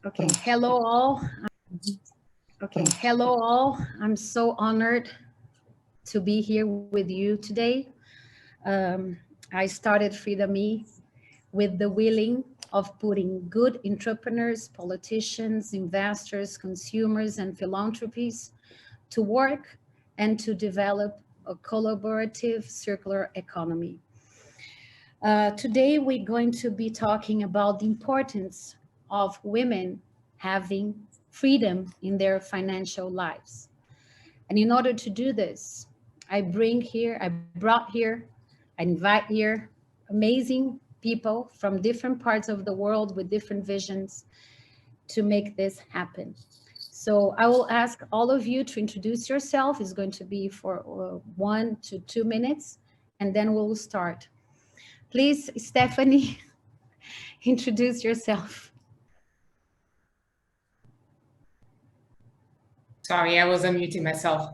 Okay, hello all. Hello all. I'm so honored to be here with you today. I started Freedom E with the willing of putting good entrepreneurs, politicians, investors, consumers, and philanthropies to work and to develop a collaborative circular economy. Today, we're going to be talking about the importance of women having freedom in their financial lives. And in order to do this, I brought here, I invite here amazing people from different parts of the world with different visions to make this happen. So I will ask all of you to introduce yourself. It's going to be for 1 to 2 minutes, and then we'll start. Please, Stephany, introduce yourself. Sorry, I was unmuting myself.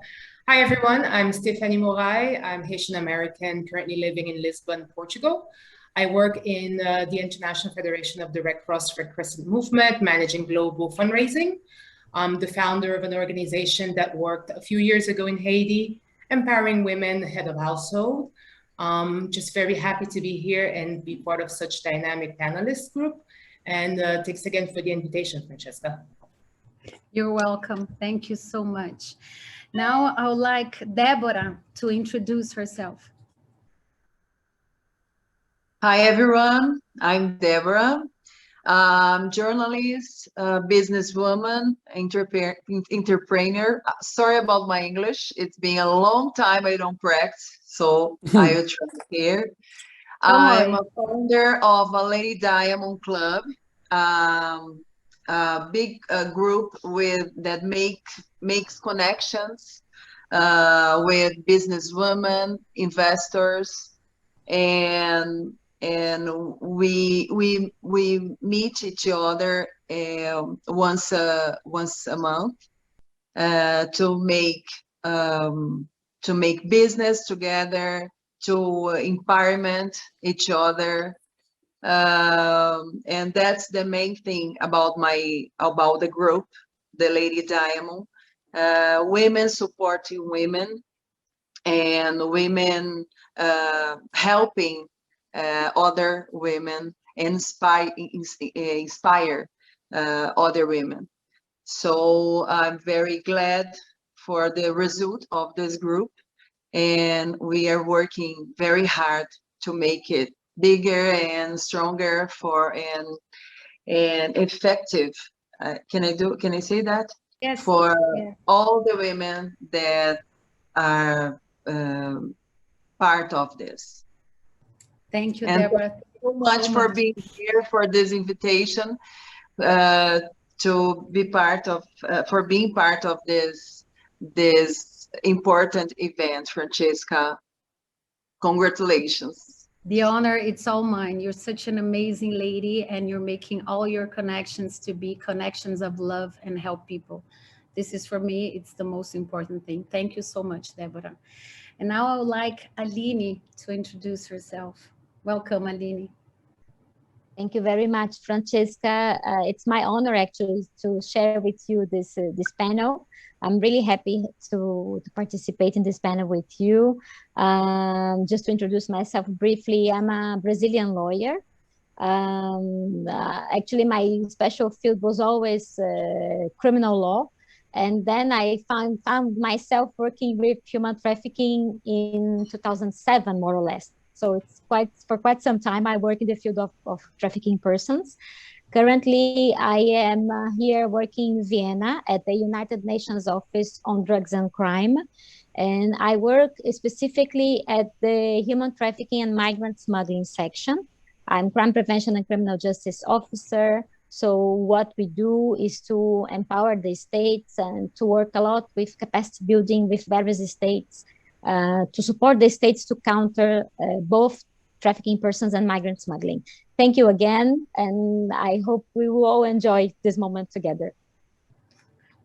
Hi, everyone. I'm Stephany Moraille. I'm Haitian American, currently living in Lisbon, Portugal. I work in the International Federation of the Red Cross Red Crescent Movement, managing global fundraising. I'm the founder of an organization that worked a few years ago in Haiti, empowering women, head of household. Just very happy to be here and be part of such dynamic panelist group. And thanks again for the invitation, Francesca. You're welcome. Thank you so much. Now I would like Débora to introduce herself. Hi, everyone. I'm Débora. I'm journalist, businesswoman, entrepreneur. Sorry about my English. It's been a long time I don't practice, so I will try here. I'm a founder of a Lady Diamond Club, a big group that makes connections with businesswomen, investors, and we meet each other once a month to make business together, to empowerment each other, and that's the main thing about the group, the Lady Diamond. Women supporting women, and women helping other women, inspire other women. So I'm very glad for the result of this group, and we are working very hard to make it bigger and stronger and effective. Can I say that? Yes. For all the women that are part of this. Thank you, Débora. Thank you so much for being here, for this invitation, to be part of, for being part of this important event, Francesca. Congratulations. The honor, it's all mine. You're such an amazing lady, and you're making all your connections to be connections of love and help people. This is, for me, it's the most important thing. Thank you so much, Débora. And now I would like Alline to introduce herself. Welcome, Alline. Thank you very much, Francesca. It's my honor, actually, to share with you this panel. I'm really happy to participate in this panel with you. Just to introduce myself briefly, I'm a Brazilian lawyer. Actually, my special field was always criminal law. And then I found myself working with human trafficking in 2007, more or less. So it's for quite some time I work in the field of trafficking persons. Currently, I am here working in Vienna at the United Nations Office on Drugs and Crime. And I work specifically at the Human Trafficking and Migrant Smuggling section. I'm Crime Prevention and Criminal Justice Officer. So what we do is to empower the states and to work a lot with capacity building with various states to support the states to counter both trafficking persons and migrant smuggling. Thank you again, and I hope we will all enjoy this moment together.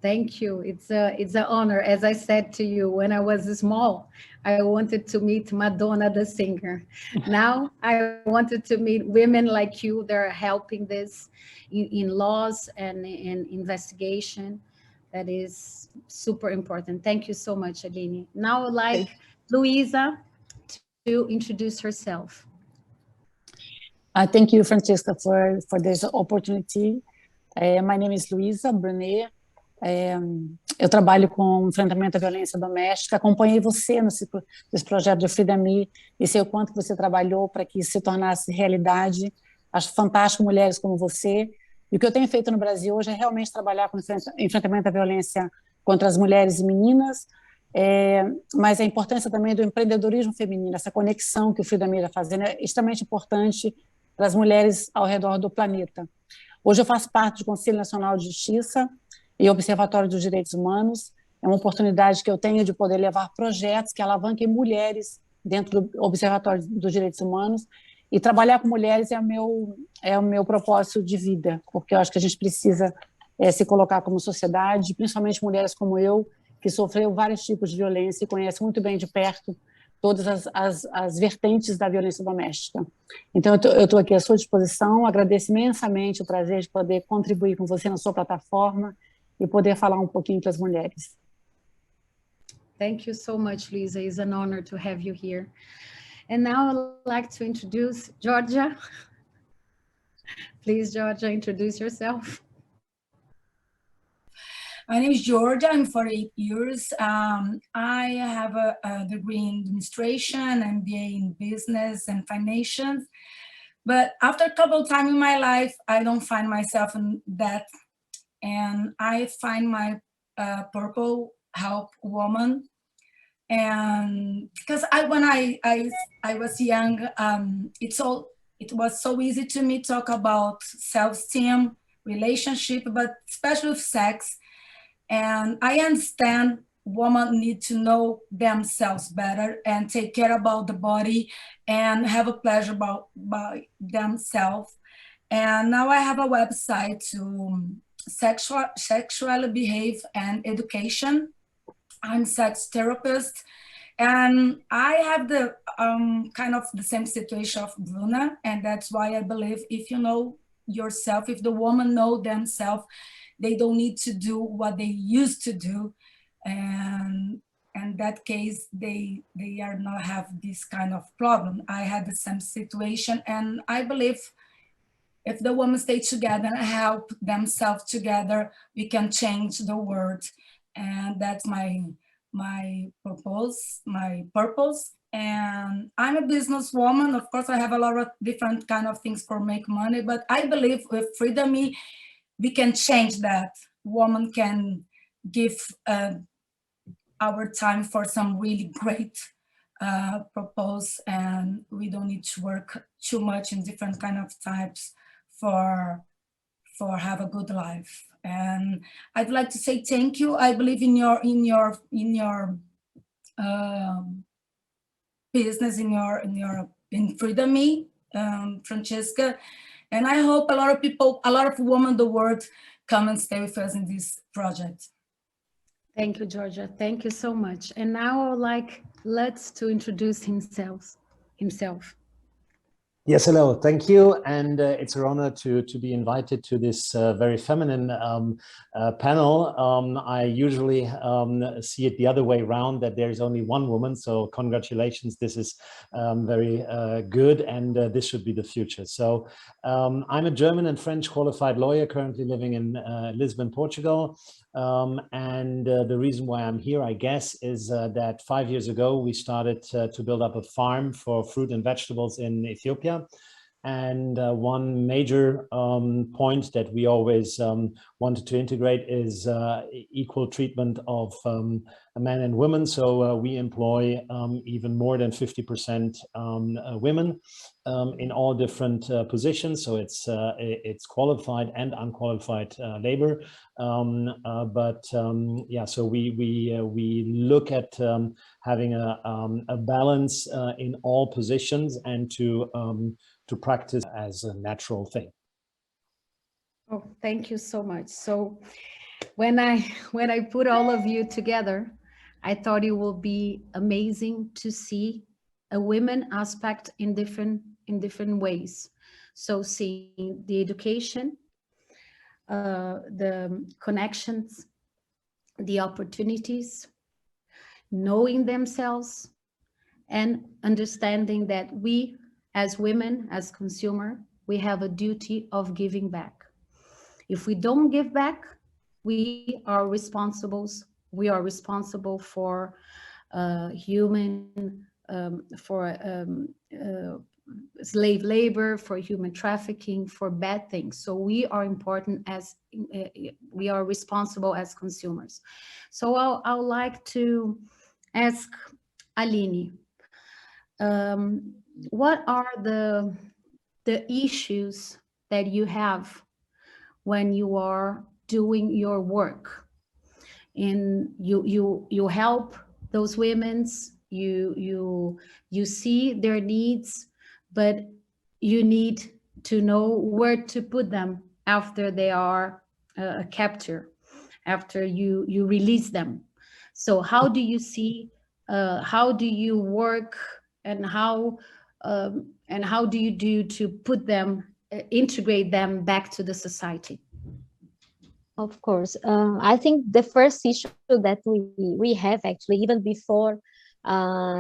Thank you. It's an honor. As I said to you, when I was small, I wanted to meet Madonna the singer. Now I wanted to meet women like you that are helping this in laws and in investigation. That is super important. Thank you so much, Alline. Now I'd like Luiza to introduce herself. Thank you, Francesca, for this opportunity. My name is Luiza Brunet. Eu trabalho com enfrentamento à violência doméstica. Acompanhei você nesse projeto de Free Me e sei o quanto que você trabalhou para que isso se tornasse realidade. Acho fantástico mulheres como você. E o que eu tenho feito no Brasil hoje é realmente trabalhar com enfrentamento à violência contra as mulheres e meninas, mas a importância também do empreendedorismo feminino, essa conexão que o Free Me está fazendo é extremamente importante para as mulheres ao redor do planeta. Hoje eu faço parte do Conselho Nacional de Justiça e Observatório dos Direitos Humanos. É uma oportunidade que eu tenho de poder levar projetos que alavanquem mulheres dentro do Observatório dos Direitos Humanos, e trabalhar com mulheres é o meu propósito de vida, porque eu acho que a gente precisa se colocar como sociedade, principalmente mulheres como eu, que sofreu vários tipos de violência e conhece muito bem de perto todas as vertentes da violência doméstica. Então, eu estou aqui à sua disposição, agradeço imensamente o prazer de poder contribuir com você na sua plataforma e poder falar um pouquinho para as mulheres. Thank you so much, Luiza. It's an honor to have you here. And now I'd like to introduce Georgia. Please, Georgia, introduce yourself. My name is Georgia. I'm 48 years. I have a degree in administration, MBA in business and finance. But after a couple of times in my life, I don't find myself in that. And I find my purpose, help woman. And because when I was young, it was so easy to me talk about self-esteem, relationship, but especially with sex. And I understand women need to know themselves better and take care about the body and have a pleasure by themselves. And now I have a website to sexually behave and education. I'm sex therapist, and I have the kind of the same situation of Brunet, and that's why I believe if you know yourself, if the woman know themselves, they don't need to do what they used to do, and in that case, they are not have this kind of problem. I had the same situation, and I believe if the women stay together and help themselves together, we can change the world. And that's my purpose. And I'm a businesswoman. Of course, I have a lot of different kind of things for make money, but I believe with Free Me, we can change that. Women can give our time for some really great purpose, and we don't need to work too much in different kind of types for have a good life. And I'd like to say thank you. I believe in your business, in Free Me, Francesca. And I hope a lot of people, a lot of women in the world come and stay with us in this project. Thank you, Georgia. Thank you so much. And now I would like Lutz to introduce himself. Yes, hello, thank you. And it's an honor to be invited to this very feminine panel. I usually see it the other way around, that there is only one woman. So congratulations, this is very good, and this should be the future. So I'm a German and French qualified lawyer currently living in Lisbon, Portugal. And the reason why I'm here, I guess, is that 5 years ago, we started to build up a farm for fruit and vegetables in Ethiopia. And one major point that we always wanted to integrate is equal treatment of men and women. So we employ even more than 50% women in all different positions. So it's qualified and unqualified labor. Yeah, so we look at having a balance in all positions, and to practice as a natural thing. Oh, thank you so much. So when I put all of you together, I thought it will be amazing to see a women aspect in different ways. So seeing the education, the connections, the opportunities, knowing themselves, and understanding that we as women, as consumer, we have a duty of giving back. If we don't give back, we are responsible for slave labor, for human trafficking, for bad things. So we are important as we are responsible as consumers. So I would like to ask Alline, what are the issues that you have when you are doing your work? And you help those women, you see their needs, but you need to know where to put them after they are captured, after you release them. So how do you see, how do you work, and how do you do to put them, integrate them back to the society? Of course. I think the first issue that we have, actually, even before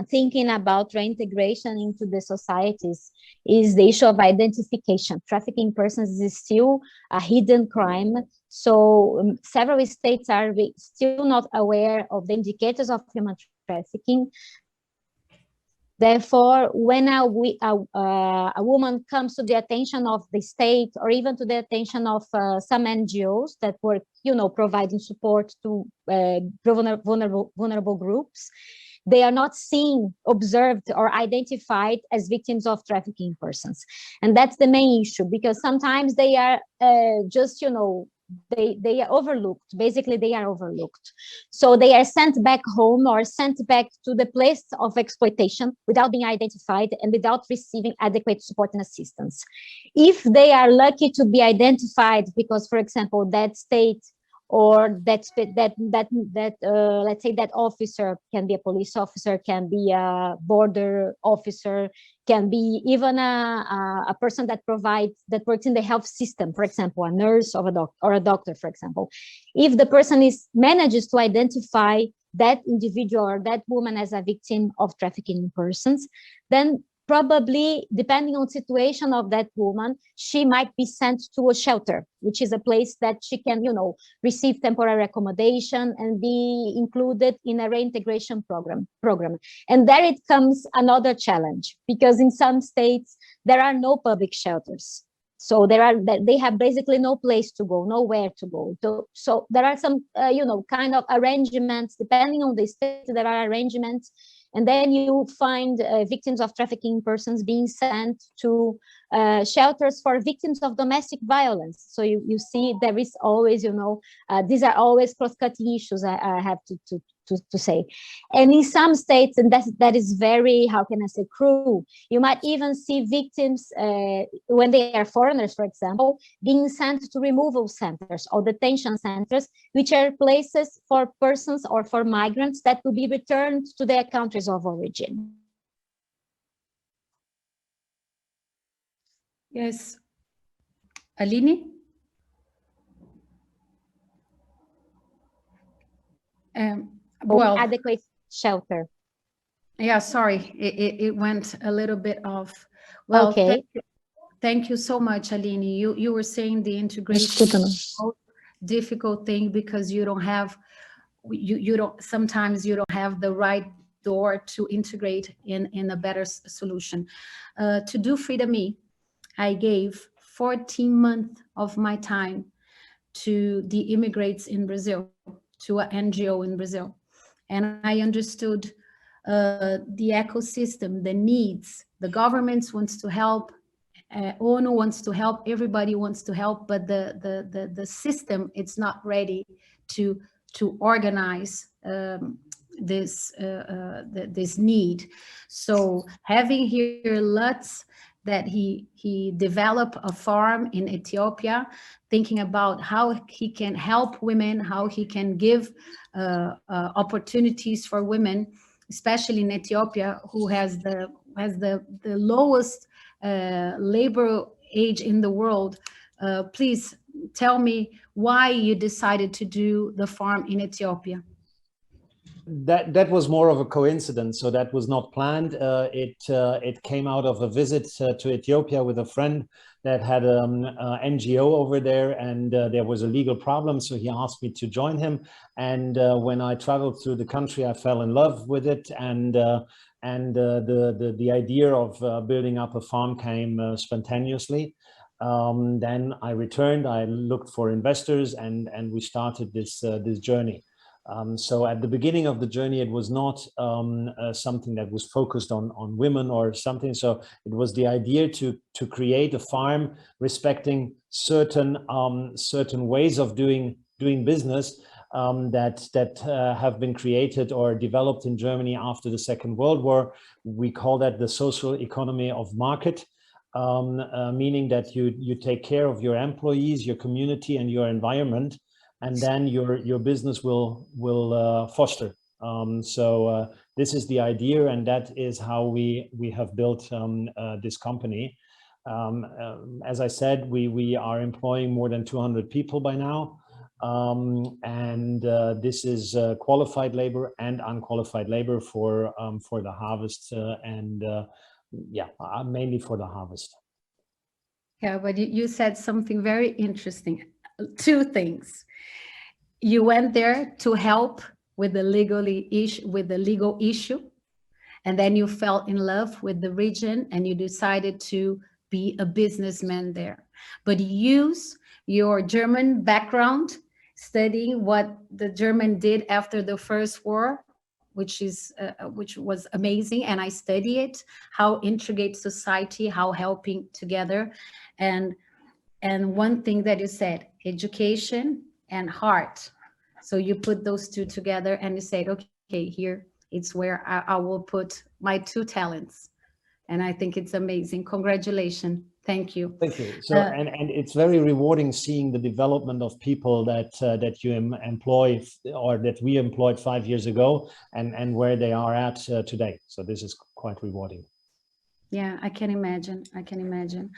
thinking about reintegration into the societies, is the issue of identification. Trafficking persons is still a hidden crime. So several states are still not aware of the indicators of human trafficking. Therefore, when a woman comes to the attention of the state, or even to the attention of some NGOs that work, providing support to vulnerable groups, they are not seen, observed, or identified as victims of trafficking persons. And that's the main issue, because sometimes they are just, they are overlooked. Basically, they are overlooked. So they are sent back home or sent back to the place of exploitation without being identified and without receiving adequate support and assistance. If they are lucky to be identified because, for example, that state or let's say that officer can be a police officer, can be a border officer, can be even a person that works in the health system, for example, a nurse or a doctor, for example. If the person manages to identify that individual or that woman as a victim of trafficking persons, then probably, depending on the situation of that woman, she might be sent to a shelter, which is a place that she can, receive temporary accommodation and be included in a reintegration program. And there it comes another challenge, because in some states, there are no public shelters. So they have basically no place to go, nowhere to go. So there are some, kind of arrangements, depending on the state, there are arrangements. And then you find victims of trafficking persons being sent to shelters for victims of domestic violence. So you see there is always, these are always cross-cutting issues, I have to say. And in some states, and that is very, how can I say, cruel, you might even see victims, when they are foreigners, for example, being sent to removal centers or detention centers, which are places for persons or for migrants that will be returned to their countries of origin. Yes. Alline? Well, adequate shelter. Yeah, sorry, it went a little bit off. Well, okay. Thank you so much, Alline. You were saying the integration is the most difficult thing because you don't have, sometimes you don't have the right door to integrate in a better solution. To do Frida Me, I gave 14 months of my time to the immigrants in Brazil, to an NGO in Brazil. And I understood the ecosystem, the needs. The government wants to help, ONU wants to help, everybody wants to help, but the system, it's not ready to organize this need. So having here Lutz that he developed a farm in Ethiopia, thinking about how he can help women, how he can give opportunities for women, especially in Ethiopia, who has the lowest labor age in the world. Please tell me why you decided to do the farm in Ethiopia. That was more of a coincidence, so that was not planned. It came out of a visit to Ethiopia with a friend that had an NGO over there, and there was a legal problem, so he asked me to join him. And when I traveled through the country, I fell in love with it, and the idea of building up a farm came spontaneously. Then I returned, I looked for investors, and we started this journey. So at the beginning of the journey, it was not something that was focused on women or something. So it was the idea to create a farm respecting certain ways of doing business that have been created or developed in Germany after the Second World War. We call that the social economy of market, meaning that you take care of your employees, your community, and your environment, and then your business will foster. So this is the idea, and that is how we have built this company. As I said, we are employing more than 200 people by now, and this is qualified labor and unqualified labor for the harvest, and mainly for the harvest. Yeah, but you said something very interesting. Two things. You went there to help with the legal issue, and then you fell in love with the region, and you decided to be a businessman there. But you use your German background, studying what the German did after the First War, which was amazing, and I study it, how integrate society, how helping together, and one thing that you said, education and heart. So you put those two together, and you said, okay, here it's where I will put my two talents, and I think it's amazing. Congratulations. Thank you. Thank you. So, and it's very rewarding seeing the development of people that you employ, or that we employed 5 years ago, and where they are at today. So this is quite rewarding. Yeah, I can imagine. I can imagine.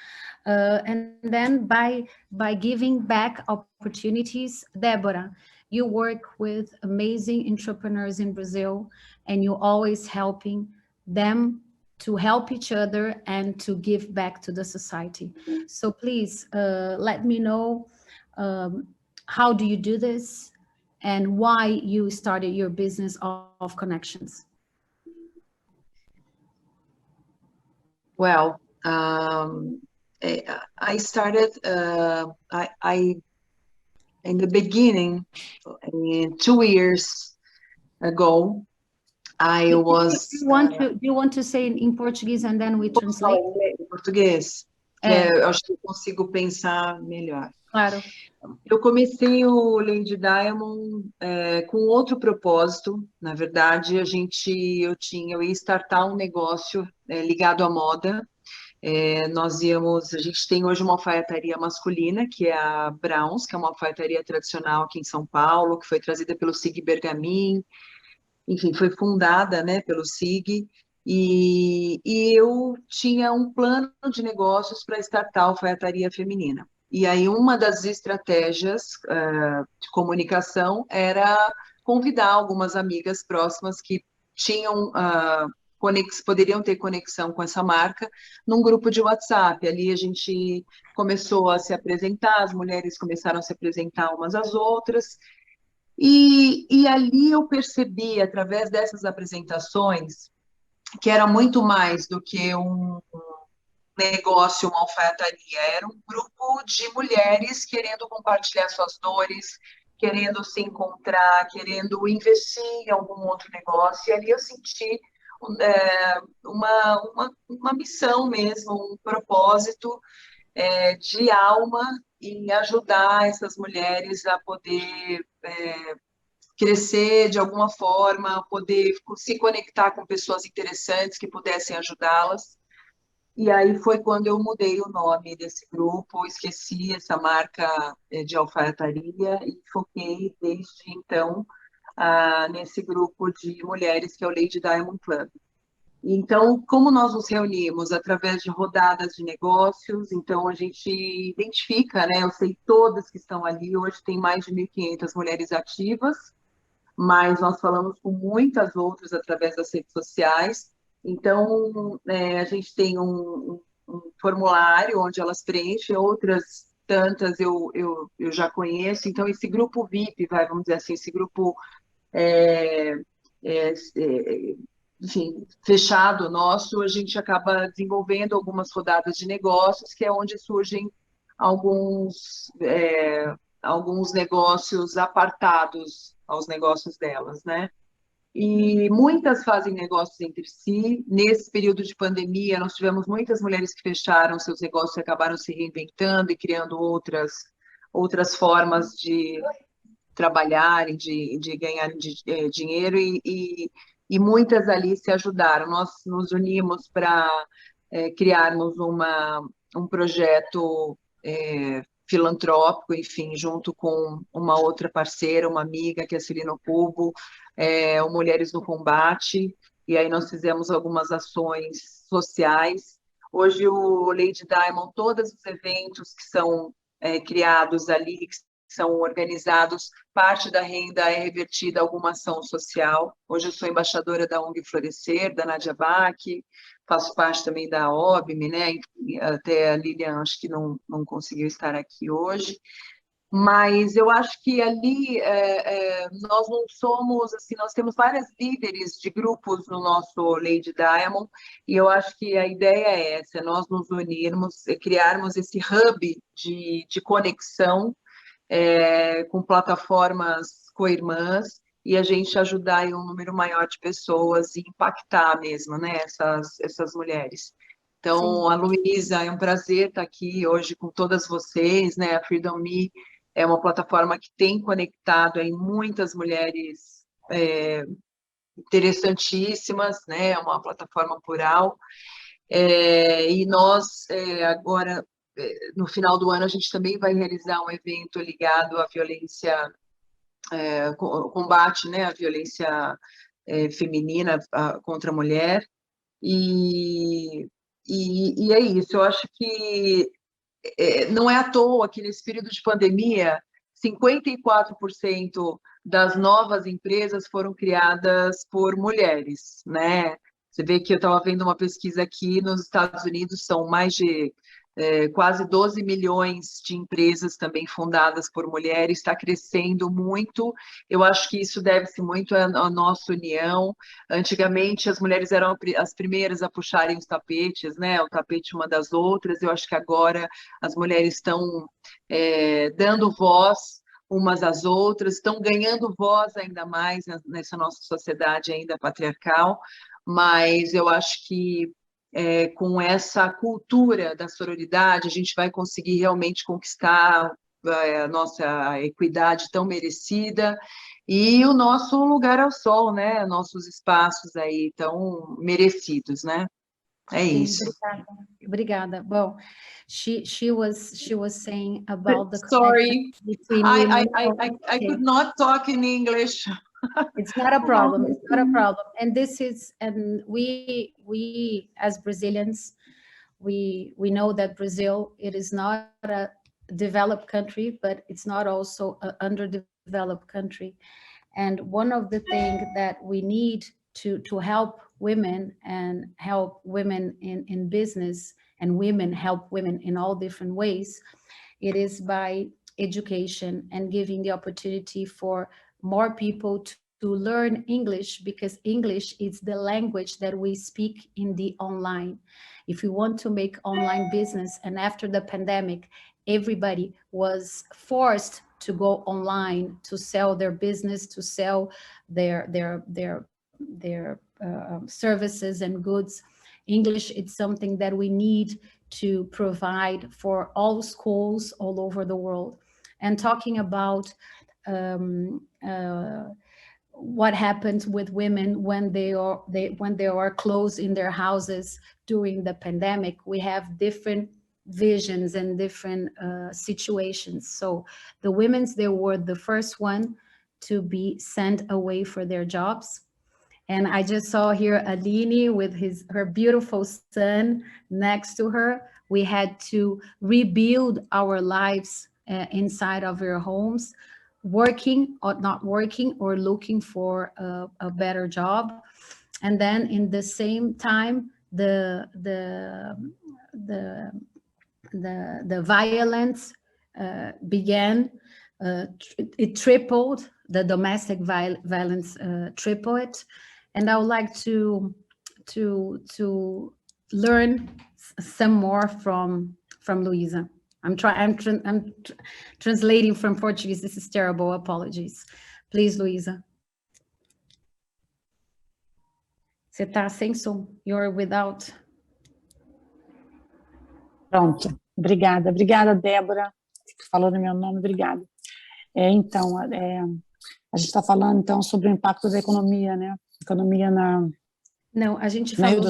And then by giving back opportunities, Débora, you work with amazing entrepreneurs in Brazil, and you're always helping them to help each other and to give back to the society. So please let me know how do you do this and why you started your business of connections. Well, I started, in the beginning, 2 years ago, I was... Do you want to say in Portuguese and then we translate? Em português, eu acho que eu consigo pensar melhor. Claro. Eu comecei o Lady Diamond com outro propósito. Na verdade, eu ia startar um negócio ligado à moda. A gente tem hoje uma alfaiataria masculina, que é a Browns, que é uma alfaiataria tradicional aqui em São Paulo, que foi trazida pelo Sig Bergamin, enfim, foi fundada, né, pelo Sig, e eu tinha um plano de negócios para startar a alfaiataria feminina. E aí uma das estratégias de comunicação era convidar algumas amigas próximas que tinham... poderiam ter conexão com essa marca num grupo de WhatsApp. Ali a gente começou a se apresentar, as mulheres começaram a se apresentar umas às outras, e ali eu percebi, através dessas apresentações, que era muito mais do que um negócio, uma alfaiataria, era um grupo de mulheres querendo compartilhar suas dores, querendo se encontrar, querendo investir em algum outro negócio, e ali eu senti uma missão mesmo, um propósito de alma em ajudar essas mulheres a poder crescer de alguma forma, poder se conectar com pessoas interessantes que pudessem ajudá-las. E aí foi quando eu mudei o nome desse grupo, esqueci essa marca de alfaiataria e foquei desde então nesse grupo de mulheres que é o Lady Diamond Club. Então, como nós nos reunimos através de rodadas de negócios, então a gente identifica, né? Eu sei todas que estão ali, hoje tem mais de 1.500 mulheres ativas, mas nós falamos com muitas outras através das redes sociais. Então, a gente tem um formulário onde elas preenchem, outras tantas eu já conheço. Então, esse grupo VIP, vamos dizer assim, esse grupo enfim, fechado nosso, a gente acaba desenvolvendo algumas rodadas de negócios, que é onde surgem alguns negócios apartados aos negócios delas, né? E muitas fazem negócios entre si. Nesse período de pandemia, nós tivemos muitas mulheres que fecharam seus negócios e acabaram se reinventando e criando outras formas de trabalharem, de ganharem dinheiro e muitas ali se ajudaram. Nós nos unimos para criarmos um projeto filantrópico, enfim, junto com uma outra parceira, uma amiga, que é a Celino Cubo, o Mulheres no Combate, e aí nós fizemos algumas ações sociais. Hoje o Lady Diamond, todos os eventos que são criados ali, que são organizados, parte da renda é revertida a alguma ação social. Hoje eu sou embaixadora da ONG Florescer, da Nadia Bach, faço parte também da OBME, né? Até a Lilian acho que não conseguiu estar aqui hoje, mas eu acho que ali nós não somos, assim, nós temos várias líderes de grupos no nosso Lady Diamond, e eu acho que a ideia é essa, nós nos unirmos, criarmos esse hub de conexão com plataformas co-irmãs, e a gente ajudar um número maior de pessoas e impactar mesmo, né, essas mulheres. Então, sim. A Luiza, é um prazer estar aqui hoje com todas vocês, né? A Freedom Me é uma plataforma que tem conectado aí muitas mulheres interessantíssimas, né? É uma plataforma plural. E nós, agora, no final do ano, a gente também vai realizar um evento ligado à violência, combate, né, à violência feminina contra a mulher. E é isso, eu acho que não é à toa que nesse período de pandemia, 54% das novas empresas foram criadas por mulheres, né? Você vê que eu estava vendo uma pesquisa aqui nos Estados Unidos, são mais de quase 12 milhões de empresas também fundadas por mulheres, está crescendo muito. Eu acho que isso deve-se muito à nossa união. Antigamente, as mulheres eram as primeiras a puxarem os tapetes, né? O tapete uma das outras. Eu acho que agora as mulheres estão dando voz umas às outras, estão ganhando voz ainda mais nessa nossa sociedade ainda patriarcal, mas eu acho que com essa cultura da sororidade, a gente vai conseguir realmente conquistar a nossa equidade tão merecida e o nosso lugar ao sol, né? Nossos espaços aí tão merecidos, né? É isso. Obrigada. Well, she was saying about the sorry, between I could not talk in English. It's not a problem. It's not a problem. And this is, and we as Brazilians, we know that Brazil, it is not a developed country, but it's not also an underdeveloped country. And one of the things that we need to help women and help women in business, and women help women in all different ways, it is by education and giving the opportunity for more people to learn English, because English is the language that we speak in the online. If we want to make online business, and after the pandemic, everybody was forced to go online to sell their business, to sell their services and goods. English is something that we need to provide for all schools all over the world. And talking about what happens with women when they are closed in their houses during the pandemic. We have different visions and different situations. So the women, they were the first one to be sent away for their jobs. And I just saw here Alline with her beautiful son next to her. We had to rebuild our lives inside of our homes, working or not working, or looking for a better job. And then in the same time, the violence began. It tripled. The domestic violence tripled. And I would like to learn some more from Luiza. I'm translating from Portuguese. This is terrible. Apologies. Please, Luiza. Você está sem som. You're without. Pronto. Obrigada. Obrigada, Débora, que falou no meu nome. Obrigada. Então, a gente está falando, então, sobre o impacto da economia, né? Economia na... Não, a gente falou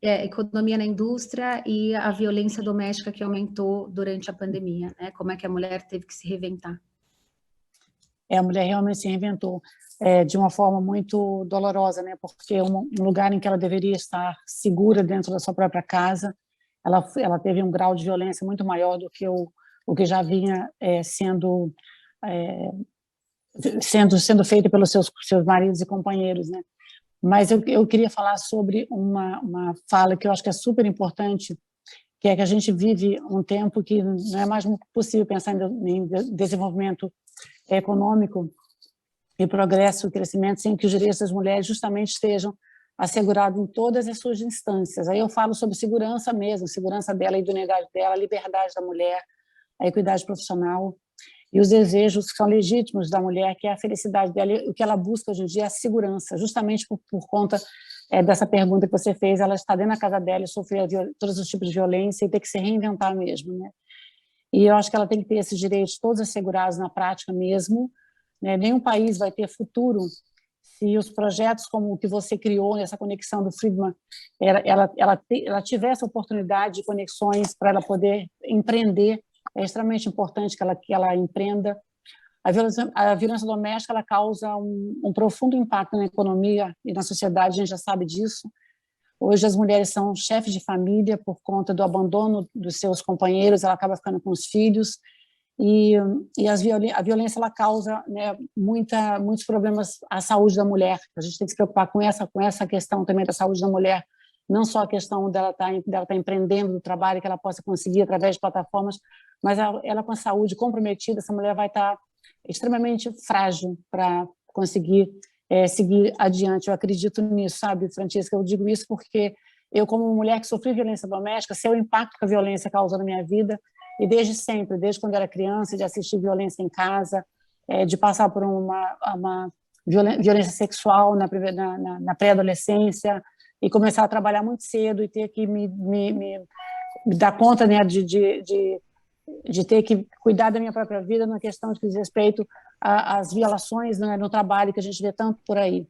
economia na indústria e a violência doméstica que aumentou durante a pandemia, né? Como é que a mulher teve que se reinventar? A mulher realmente se reinventou de uma forma muito dolorosa, né? Porque um lugar em que ela deveria estar segura dentro da sua própria casa, ela teve um grau de violência muito maior do que o que já vinha sendo feito pelos seus maridos e companheiros, né? Mas eu queria falar sobre uma fala que eu acho que é super importante, que é que a gente vive um tempo que não é mais possível pensar em desenvolvimento econômico e progresso e crescimento sem que os direitos das mulheres justamente estejam assegurados em todas as suas instâncias. Aí eu falo sobre segurança mesmo, segurança dela, a idoneidade dela, a liberdade da mulher, a equidade profissional, e os desejos que são legítimos da mulher, que é a felicidade dela, e o que ela busca hoje em dia é a segurança, justamente por conta dessa pergunta que você fez. Ela está dentro da casa dela e sofreu todos os tipos de violência e tem que se reinventar mesmo, né? E eu acho que ela tem que ter esses direitos todos assegurados na prática mesmo, né? Nenhum país vai ter futuro se os projetos como o que você criou, essa conexão do Friedman, ela tiver essa oportunidade de conexões para ela poder empreender. É extremamente importante que ela empreenda. A violência doméstica, ela causa um profundo impacto na economia e na sociedade, a gente já sabe disso. Hoje as mulheres são chefes de família por conta do abandono dos seus companheiros, ela acaba ficando com os filhos, e a violência ela causa, né, muitos problemas à saúde da mulher. A gente tem que se preocupar com essa questão também da saúde da mulher, não só a questão dela tá empreendendo no trabalho que ela possa conseguir através de plataformas, mas ela com a saúde comprometida, essa mulher vai estar extremamente frágil para conseguir seguir adiante. Eu acredito nisso, sabe, Francesca? Eu digo isso porque eu, como mulher que sofri violência doméstica, sei o impacto que a violência causou na minha vida, e desde sempre, desde quando eu era criança, de assistir violência em casa, de passar por uma violência sexual na pré-adolescência, e começar a trabalhar muito cedo e ter que me dar conta, né, de ter que cuidar da minha própria vida na questão que diz respeito às violações, né, no trabalho que a gente vê tanto por aí.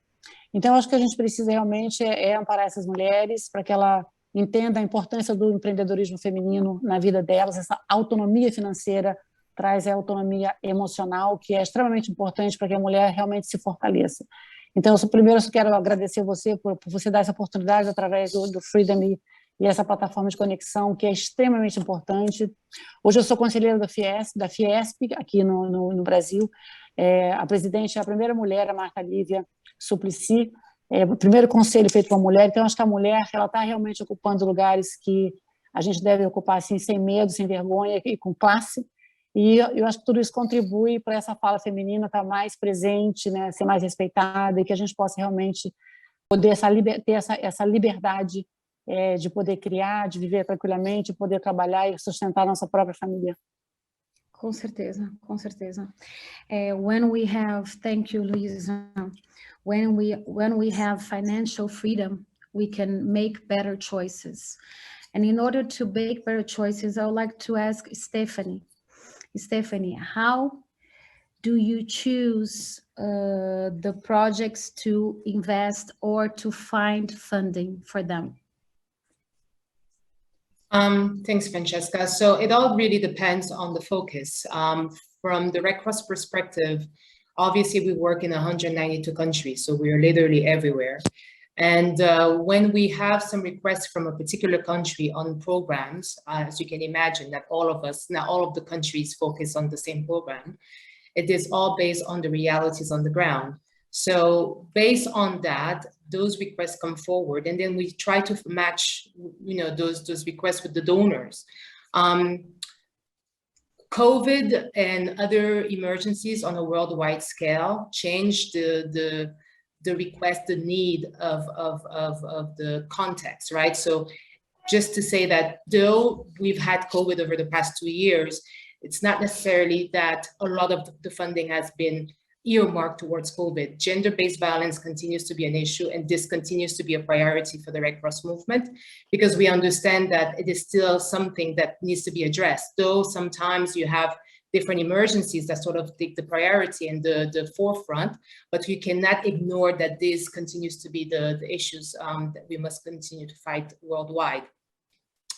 Então, eu acho que a gente precisa realmente amparar essas mulheres para que ela entenda a importância do empreendedorismo feminino na vida delas. Essa autonomia financeira traz a autonomia emocional, que é extremamente importante para que a mulher realmente se fortaleça. Então, primeiro eu quero agradecer você por você dar essa oportunidade através do Freedom e essa plataforma de conexão, que é extremamente importante. Hoje eu sou conselheira da Fiesp aqui no Brasil. A presidente é a primeira mulher, a Marta Lívia Suplicy, o primeiro conselho feito por uma mulher. Então, acho que a mulher está realmente ocupando lugares que a gente deve ocupar assim, sem medo, sem vergonha e com classe. E eu acho que tudo isso contribui para essa fala feminina estar mais presente, né, ser mais respeitada, e que a gente possa realmente poder ter essa liberdade de poder criar, de viver tranquilamente, de poder trabalhar e sustentar a nossa própria família. Com certeza, com certeza. Thank you, Luiza. When we have financial freedom, we can make better choices. And in order to make better choices, I would like to ask Stephany. Stephany, how do you choose the projects to invest or to find funding for them? Thanks, Francesca. So it all really depends on the focus. From the Red Cross perspective, obviously we work in 192 countries, so we are literally everywhere. And when we have some requests from a particular country on programs, as you can imagine, that all of us, not all of the countries focus on the same program, it is all based on the realities on the ground. So based on that, those requests come forward, and then we try to match, those requests with the donors. COVID and other emergencies on a worldwide scale changed the request, the need of the context, right? So just to say that though we've had COVID over the past 2 years, it's not necessarily that a lot of the funding has been earmarked towards COVID. Gender-based violence continues to be an issue, and this continues to be a priority for the Red Cross movement, because we understand that it is still something that needs to be addressed. Though sometimes you have different emergencies that sort of take the priority and the forefront, but we cannot ignore that this continues to be the issues that we must continue to fight worldwide.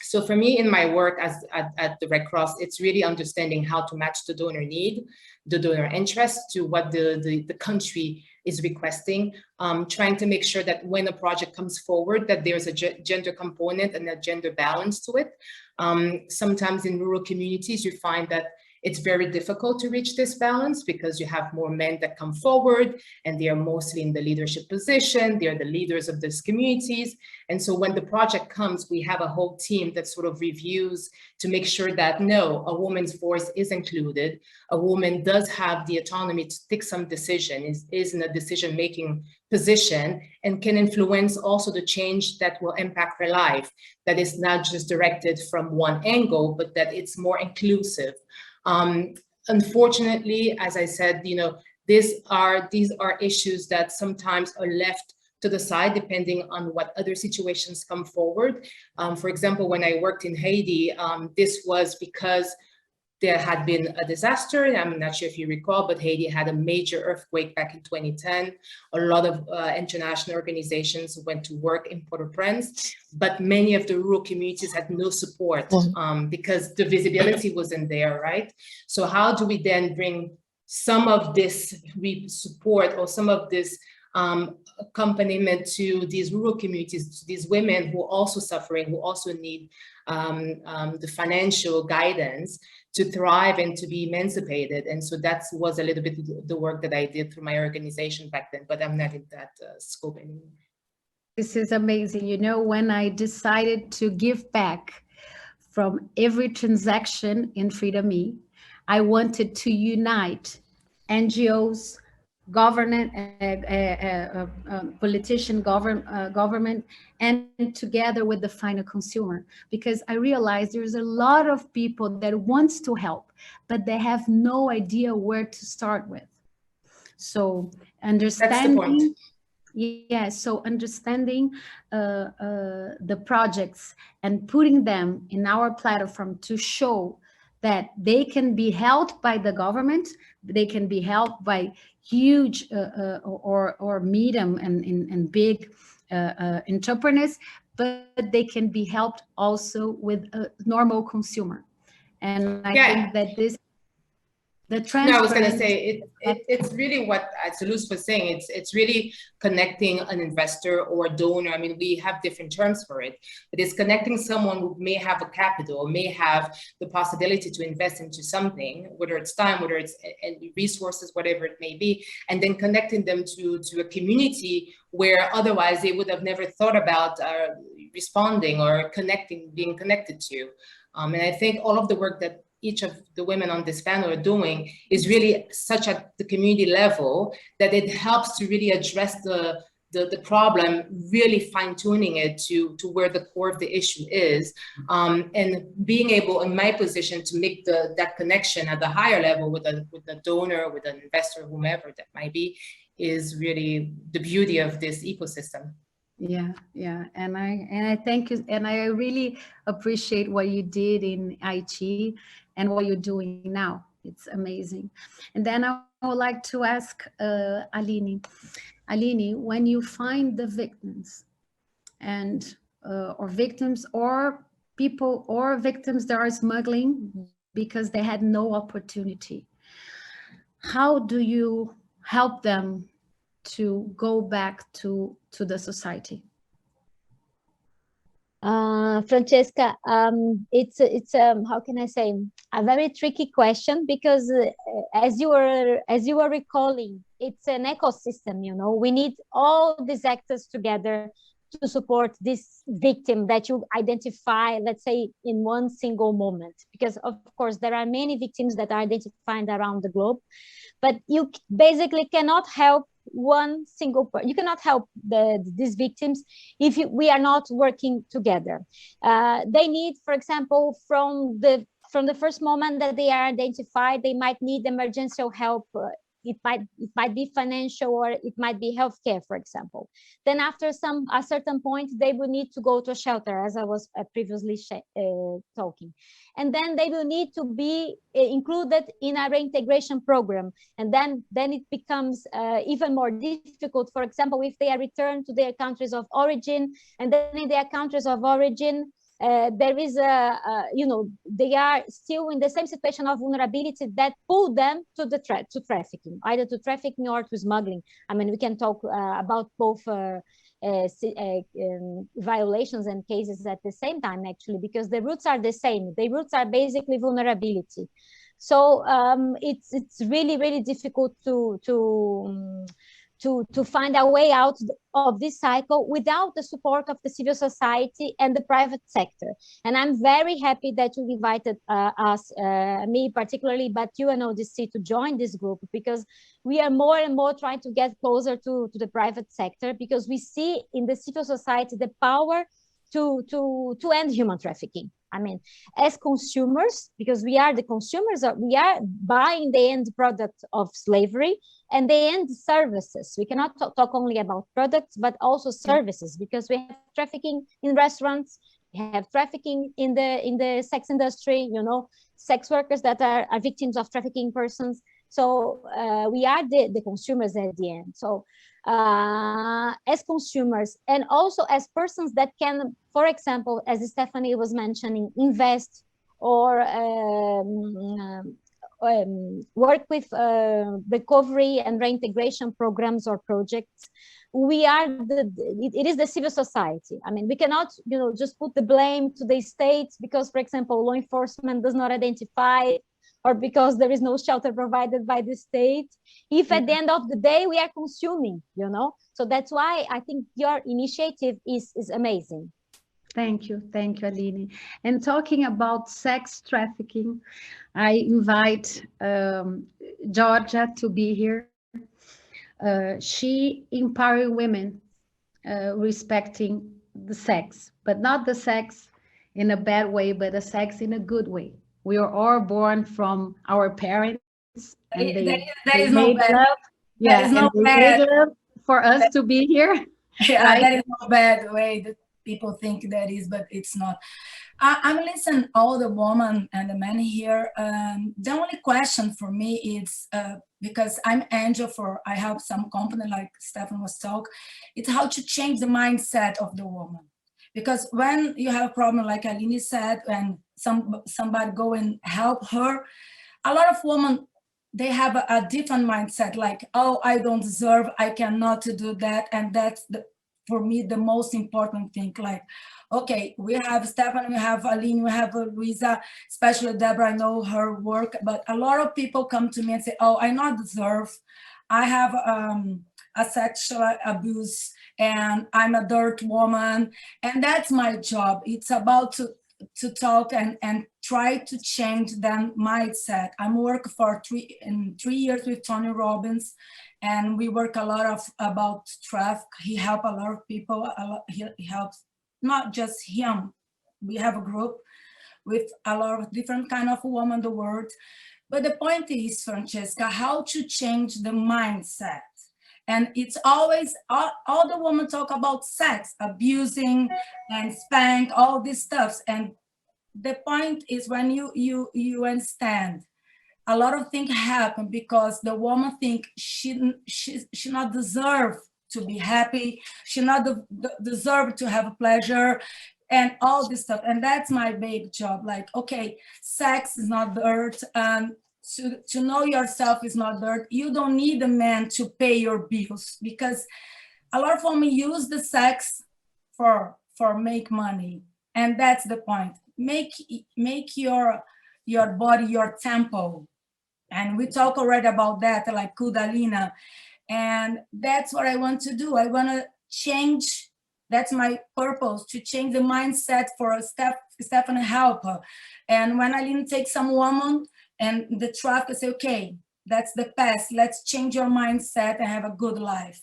So for me, in my work at the Red Cross, it's really understanding how to match the donor need, the donor interest to what the country is requesting, trying to make sure that when a project comes forward, that there's a gender component and a gender balance to it. Sometimes in rural communities, you find that it's very difficult to reach this balance because you have more men that come forward and they are mostly in the leadership position. They're the leaders of these communities. And so when the project comes, we have a whole team that sort of reviews to make sure that no, a woman's voice is included. A woman does have the autonomy to take some decision, is in a decision-making position, and can influence also the change that will impact her life. That is not just directed from one angle, but that it's more inclusive. Unfortunately, as I said, these are issues that sometimes are left to the side depending on what other situations come forward. For example, when I worked in Haiti, this was because there had been a disaster. I'm not sure if you recall, but Haiti had a major earthquake back in 2010. A lot of international organizations went to work in Port-au-Prince, but many of the rural communities had no support because the visibility wasn't there, right? So how do we then bring some of this support or some of this accompaniment to these rural communities, to these women who are also suffering, who also need the financial guidance to thrive and to be emancipated? And so that was a little bit the work that I did through my organization back then, but I'm not in that scope anymore. This is amazing. When I decided to give back from every transaction in Freedom E, I wanted to unite NGOs, government, politician, government, and together with the final consumer, because I realized there's a lot of people that wants to help, but they have no idea where to start with. So understanding, so understanding the projects and putting them in our platform to show that they can be helped by the government, they can be helped by huge or medium and big entrepreneurs, but they can be helped also with a normal consumer. And I think that this, the transparency. No, I was going to say it's really what, as Lutz was saying, it's really connecting an investor or a donor. I mean, we have different terms for it, but it's connecting someone who may have a capital, may have the possibility to invest into something, whether it's time, whether it's resources, whatever it may be, and then connecting them to a community where otherwise they would have never thought about responding or being connected to. And I think all of the work that each of the women on this panel are doing is really such at the community level that it helps to really address the problem, really fine-tuning it to where the core of the issue is, and being able, in my position, to make that connection at the higher level with a donor, with an investor, whomever that might be, is really the beauty of this ecosystem. Yeah, and I thank you, and I really appreciate what you did in IT and what you're doing now. It's amazing. And then I would like to ask Alline. Alline, when you find the victims and or victims or people or victims that are smuggling because they had no opportunity, how do you help them to go back to the society? Francesca, it's how can I say, a very tricky question, because as you were recalling, it's an ecosystem. You know, we need all these actors together to support this victim that you identify, let's say, in one single moment, because of course there are many victims that are identified around the globe, but you basically cannot help one single person. You cannot help these victims if we are not working together. They need, for example, from the first moment that they are identified, they might need emergency help. It might be financial, or it might be healthcare, for example. Then after a certain point, they will need to go to a shelter, as I was previously talking. And then they will need to be included in a reintegration program. And then it becomes even more difficult, for example, if they are returned to their countries of origin, and then in their countries of origin, there is they are still in the same situation of vulnerability that pull them to trafficking, either to trafficking or to smuggling. I mean, we can talk about both violations and cases at the same time, actually, because the roots are the same. The roots are basically vulnerability. So it's really, really difficult to find a way out of this cycle without the support of the civil society and the private sector. And I'm very happy that you invited us, me particularly, but you and ODC to join this group, because we are more and more trying to get closer to the private sector, because we see in the civil society the power to end human trafficking. I mean, as consumers, because we are the consumers, we are buying the end product of slavery and the end services. We cannot talk only about products, but also services, because we have trafficking in restaurants, we have trafficking in the sex industry, you know, sex workers that are victims of trafficking persons. So we are the consumers at the end. So as consumers, and also as persons that can, for example, as Stephany was mentioning, invest or work with recovery and reintegration programs or projects. We are it is the civil society. I mean, we cannot, you know, just put the blame to the state because, for example, law enforcement does not identify, or because there is no shelter provided by the state, if at the end of the day we are consuming, you know. So that's why I think your initiative is amazing. Thank you, Alline. And talking about sex trafficking, I invite Georgia to be here. She empowering women respecting the sex, but not the sex in a bad way, but the sex in a good way. We are all born from our parents, and they made love. Yeah, and they made love for us to be here. Yeah, right? that is no bad way that people think that is, but it's not. I'm listening all the women and the men here. The only question for me is, because I'm angel I help some company like Stephany was talking, it's how to change the mindset of the woman. Because when you have a problem, like Alline said, and somebody go and help her, a lot of women, they have a different mindset, like, oh, I don't deserve, I cannot do that. And that's, for me, the most important thing. Like, okay, we have Stephany, we have Alline, we have Luiza, especially Débora, I know her work, but a lot of people come to me and say, oh, I not deserve, I have a sexual abuse, and I'm a dirt woman, and that's my job. It's about to talk and try to change that mindset. I'm working for 3 years with Tony Robbins, and we work a lot about traffic. He helps a lot of people. He helps not just him. We have a group with a lot of different kind of women in the world. But the point is, Francesca, how to change the mindset. And it's always, all the women talk about sex, abusing and spank, all these stuffs. And the point is when you understand a lot of things happen because the woman think she not deserve to be happy, she not deserve to have pleasure, and all this stuff. And that's my big job. Like, okay, sex is not dirt. To know yourself is not dirt. You don't need a man to pay your bills, because a lot of women use the sex for make money, and that's the point. Make your body your temple, and we talk already about that, like Kundalini, and that's what I want to do. I want to change. That's my purpose, to change the mindset for Stephany help. And when Alline takes some woman and the traffic say, okay, that's the past, let's change your mindset and have a good life.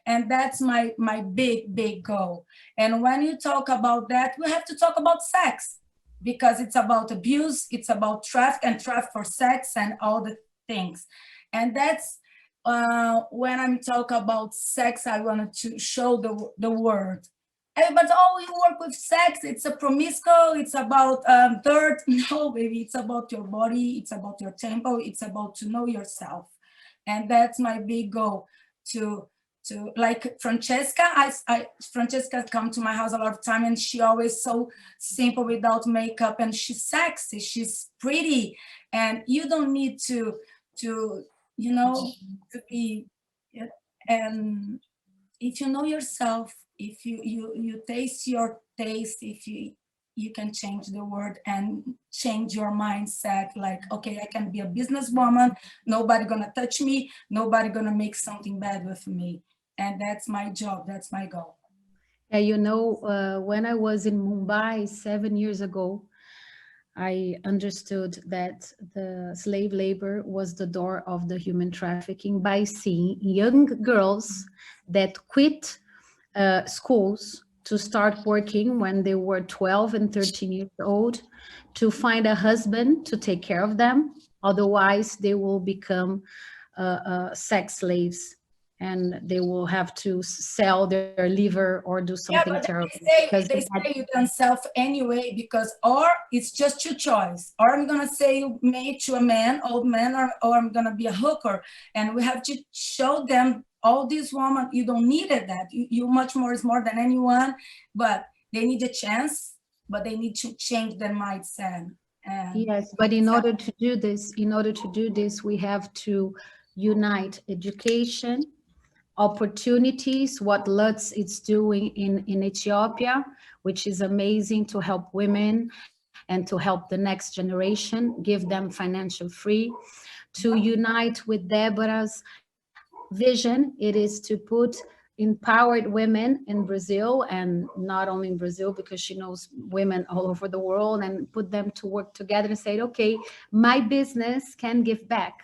And that's my big goal. And when you talk about that, we have to talk about sex, because it's about abuse, it's about traffic and traffic for sex and all the things. And that's when I'm talking about sex, I wanted to show the word. Everybody, oh, you work with sex, it's a promiscuous, it's about dirt. No, baby, it's about your body, it's about your tempo, it's about to know yourself. And that's my big goal, to like Francesca. Francesca come to my house a lot of time, and she always so simple without makeup, and she's sexy, she's pretty, and you don't need to you know, to be. And if you know yourself, if you taste your taste, if you can change the world and change your mindset, like, okay, I can be a businesswoman, nobody gonna touch me, nobody gonna make something bad with me. And that's my job, that's my goal. Yeah, you know, when I was in Mumbai 7 years ago, I understood that the slave labor was the door of the human trafficking by seeing young girls that quit schools to start working when they were 12 and 13 years old, to find a husband to take care of them. Otherwise, they will become sex slaves, and they will have to sell their liver or do something terrible. They say you can self anyway, because or it's just your choice. Or I'm gonna say you made to a man, old man, or I'm gonna be a hooker. And we have to show them, all these women, you don't need that. You much more is more than anyone, but they need a chance, but they need to change their mindset. Yes, but in order to do this, we have to unite education, opportunities, what Lutz is doing in Ethiopia, which is amazing, to help women and to help the next generation, give them financial free, to unite with Débora's vision. It is to put empowered women in Brazil, and not only in Brazil, because she knows women all over the world, and put them to work together and say, okay, my business can give back.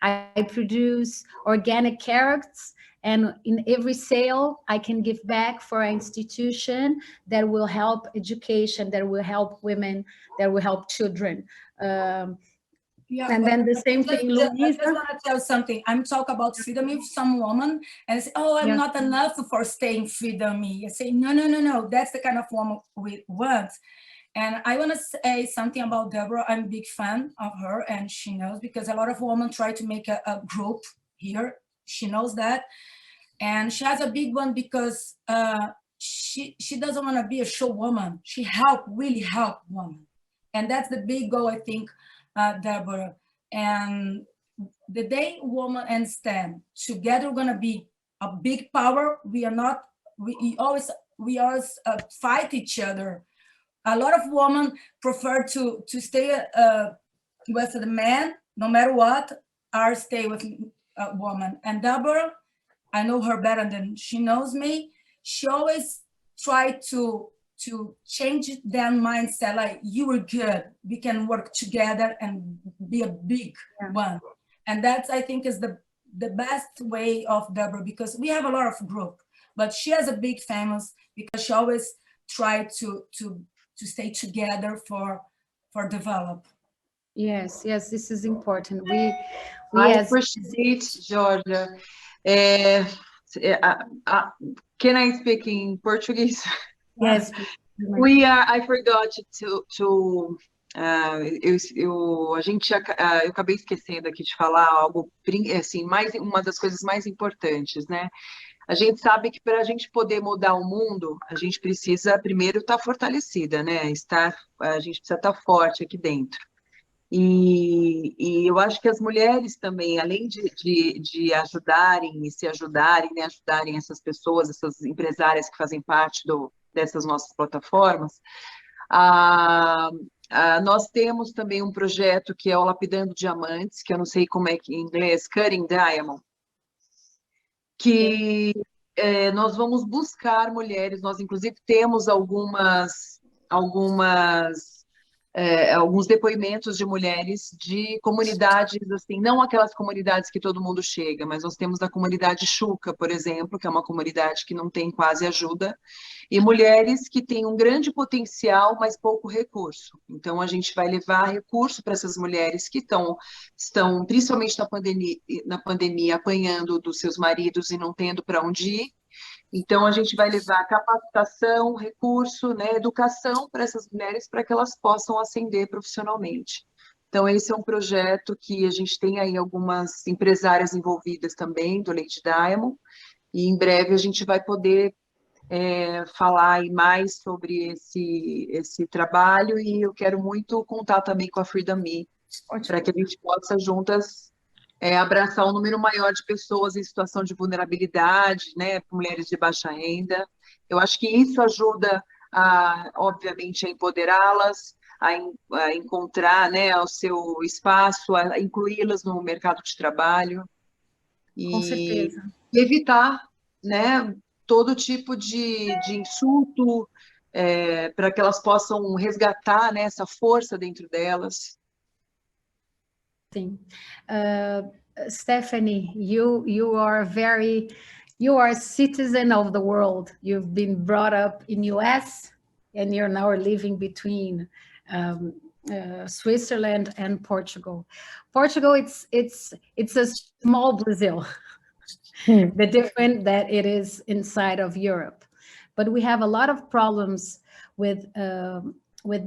I produce organic carrots, and in every sale I can give back for an institution that will help education, that will help women, that will help children. Yeah, and then the same thing, Luiza. I just want to tell something. I'm talking about freedom with some woman and say, oh, I'm not enough for staying freedom. I say, no. That's the kind of woman we want. And I want to say something about Débora. I'm a big fan of her, and she knows, because a lot of women try to make a group here. She knows that. And she has a big one, because she doesn't want to be a show woman. She really help women. And that's the big goal, I think, Débora. And the day woman and stand together, we're gonna be a big power. We always fight each other. A lot of women prefer to stay with the man, no matter what, or stay with a woman. And Débora, I know her better than she knows me. She always tried to change that mindset, like, you were good, we can work together and be a big one. And that's, I think, is the best way of Débora, because we have a lot of group, but she has a big famous, because she always tried to stay together for develop. Yes, this is important. We I appreciate, Georgia. Can I speak in Portuguese? Yes. I forgot to eu acabei esquecendo aqui de falar algo, assim, uma das coisas mais importantes, né? A gente sabe que para a gente poder mudar o mundo, a gente precisa primeiro estar fortalecida, né? A gente precisa estar forte aqui dentro. E eu acho que as mulheres também, além de ajudarem e se ajudarem, né, ajudarem essas pessoas, essas empresárias que fazem parte dessas nossas plataformas, nós temos também um projeto que é o Lapidando Diamantes, que eu não sei como é que em inglês, Cutting Diamond, que nós vamos buscar mulheres, nós inclusive temos alguns depoimentos de mulheres de comunidades, assim, não aquelas comunidades que todo mundo chega, mas nós temos a comunidade Chuca, por exemplo, que é uma comunidade que não tem quase ajuda, e mulheres que têm um grande potencial, mas pouco recurso. Então, a gente vai levar recurso para essas mulheres que estão principalmente na pandemia, apanhando dos seus maridos e não tendo para onde ir. Então, a gente vai levar capacitação, recurso, né, educação para essas mulheres para que elas possam ascender profissionalmente. Então, esse é um projeto que a gente tem aí algumas empresárias envolvidas também, do Lady Diamond, e em breve a gente vai poder falar aí mais sobre esse trabalho, e eu quero muito contar também com a Freedom Me, para que a gente possa juntas abraçar um número maior de pessoas em situação de vulnerabilidade, né, mulheres de baixa renda. Eu acho que isso ajuda, obviamente, a empoderá-las, a encontrar, né, o seu espaço, a incluí-las no mercado de trabalho. Com certeza. E evitar, né, todo tipo de insulto, para que elas possam resgatar, né, essa força dentro delas. Sim. Stephany, you are a citizen of the world. You've been brought up in US, and you're now living between Switzerland and Portugal. Portugal, it's a small Brazil, the different that it is inside of Europe. But we have a lot of problems with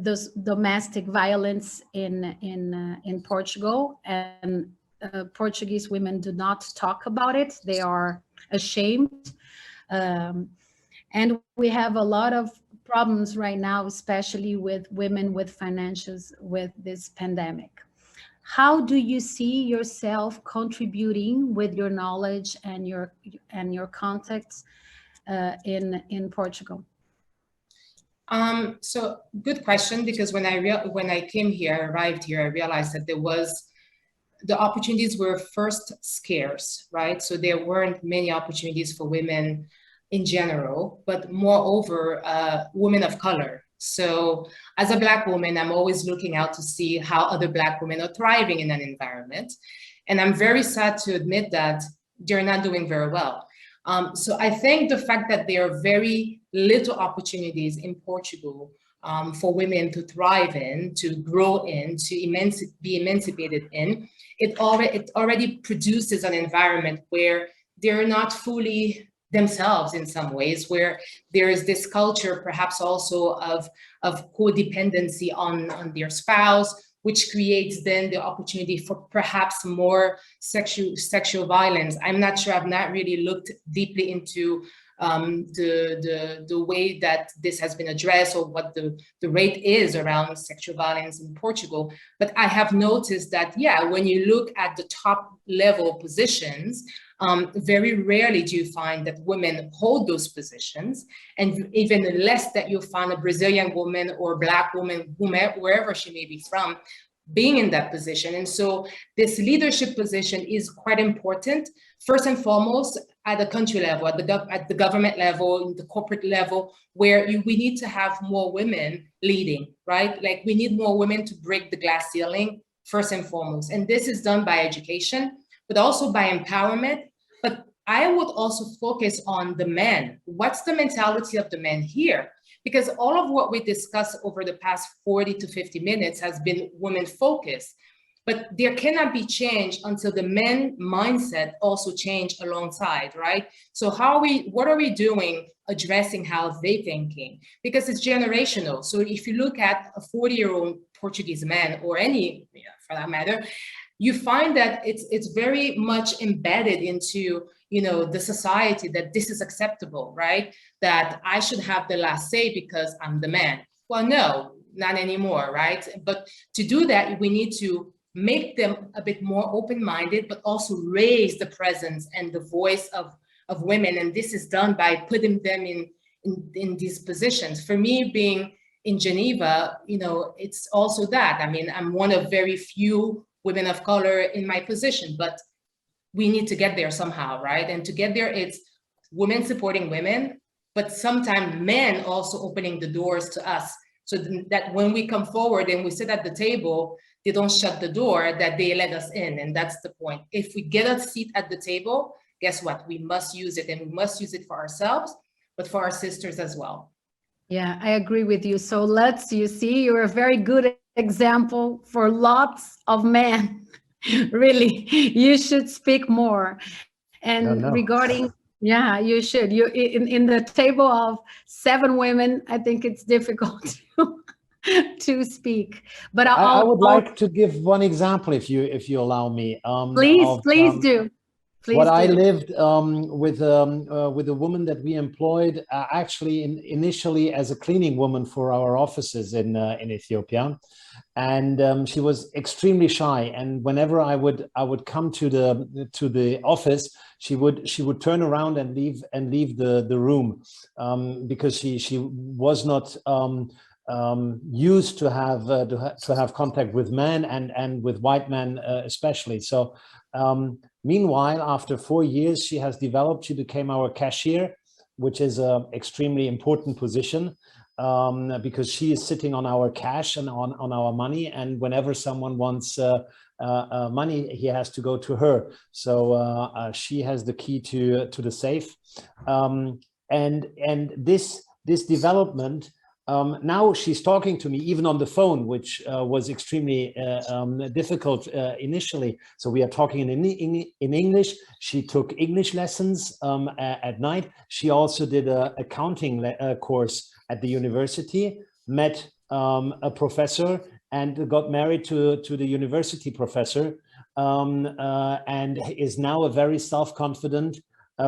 this domestic violence in Portugal, and Portuguese women do not talk about it. They are ashamed. And we have a lot of problems right now, especially with women with financials with this pandemic. How do you see yourself contributing with your knowledge and your contacts in Portugal? So good question, because when I arrived here, I realized that the opportunities were first scarce, right? So there weren't many opportunities for women in general, but moreover, women of color. So as a Black woman, I'm always looking out to see how other Black women are thriving in an environment. And I'm very sad to admit that they're not doing very well. So I think the fact that there are very little opportunities in Portugal for women to thrive in, to grow in, to be emancipated in, it already produces an environment where they're not fully themselves in some ways, where there is this culture perhaps also of codependency on their spouse, which creates then the opportunity for perhaps more sexual violence. I'm not sure, I've not really looked deeply into the way that this has been addressed, or what the rate is around sexual violence in Portugal. But I have noticed that, yeah, when you look at the top level positions, very rarely do you find that women hold those positions, and even less that you'll find a Brazilian woman or Black woman, wherever she may be from, being in that position. And so this leadership position is quite important, first and foremost, at the country level, at the government level, the corporate level, where we need to have more women leading, right? Like, we need more women to break the glass ceiling, first and foremost. And this is done by education, but also by empowerment. But I would also focus on the men. What's the mentality of the men here? Because all of what we discussed over the past 40 to 50 minutes has been women focused, but there cannot be change until the men mindset also change alongside, right? So what are we doing addressing how they're thinking, because it's generational. So if you look at a 40-year-old Portuguese man, or any, for that matter, you find that it's very much embedded into, the society, that this is acceptable, right? That I should have the last say because I'm the man. Well, no, not anymore, right? But to do that, we need to make them a bit more open-minded, but also raise the presence and the voice of women. And this is done by putting them in these positions. For me, being in Geneva, it's also that. I mean, I'm one of very few women of color in my position, but we need to get there somehow, right? And to get there, it's women supporting women, but sometimes men also opening the doors to us, so that when we come forward and we sit at the table, they don't shut the door, that they let us in. And that's the point. If we get a seat at the table, guess what? We must use it, and we must use it for ourselves, but for our sisters as well. Yeah, I agree with you. So you see, you're a very good example for lots of men. Really, you should speak more. And regarding, yeah, you should. You in the table of 7 women, I think it's difficult to speak. But I would like to give one example, if you allow me. Please do. Please I do. lived with a woman that we employed actually initially as a cleaning woman for our offices in Ethiopia, and she was extremely shy. And whenever I would come to the office, she would turn around and leave the room because she was not used to have contact with men and with white men especially. So. Meanwhile, after 4 years, she became our cashier, which is an extremely important position because she is sitting on our cash and on our money. And whenever someone wants money, he has to go to her. So she has the key to the safe. And this development, now she's talking to me even on the phone, which was extremely difficult initially. So we are talking in English. She took English lessons at night. She also did an accounting course at the university, met a professor, and got married to the university professor, and is now a very self-confident,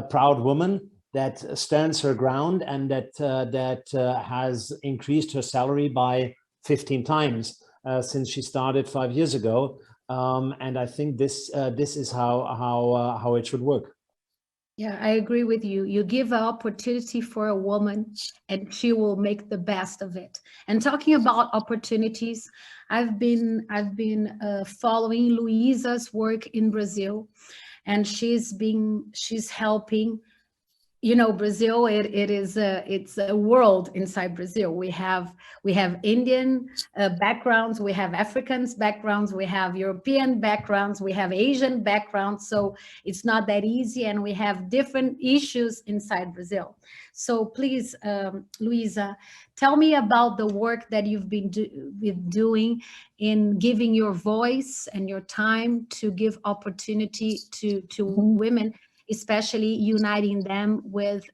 proud woman that stands her ground, and that has increased her salary by 15 times since she started 5 years ago. And I think this is how it should work. Yeah, I agree with you. You give an opportunity for a woman and she will make the best of it. And talking about opportunities, I've been following Luiza's work in Brazil, and she's helping. Brazil, it's a world inside Brazil. We have Indian backgrounds, we have Africans backgrounds, we have European backgrounds, we have Asian backgrounds. So it's not that easy, and we have different issues inside Brazil. So please, Luiza, tell me about the work that you've been doing in giving your voice and your time to give opportunity to women, especially uniting them with